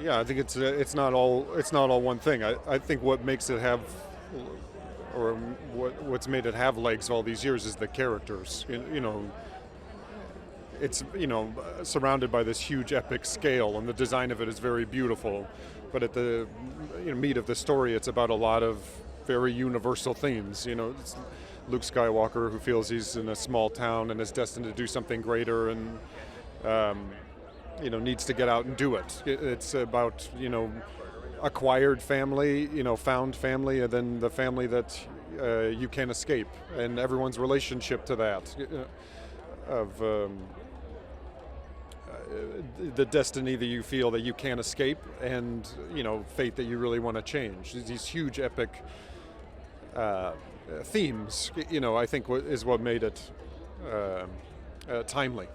Yeah, I think it's not all one thing. I think what makes it have, or what's made it have legs all these years is the characters. It's surrounded by this huge epic scale, and the design of it is very beautiful. But at the meat of the story, it's about a lot of very universal themes. It's Luke Skywalker, who feels he's in a small town and is destined to do something greater, and needs to get out and do it. It's about acquired family, found family, and then the family that you can't escape, and everyone's relationship to that, of the destiny that you feel that you can't escape, and fate that you really want to change. These huge epic themes, I think is what made it timely.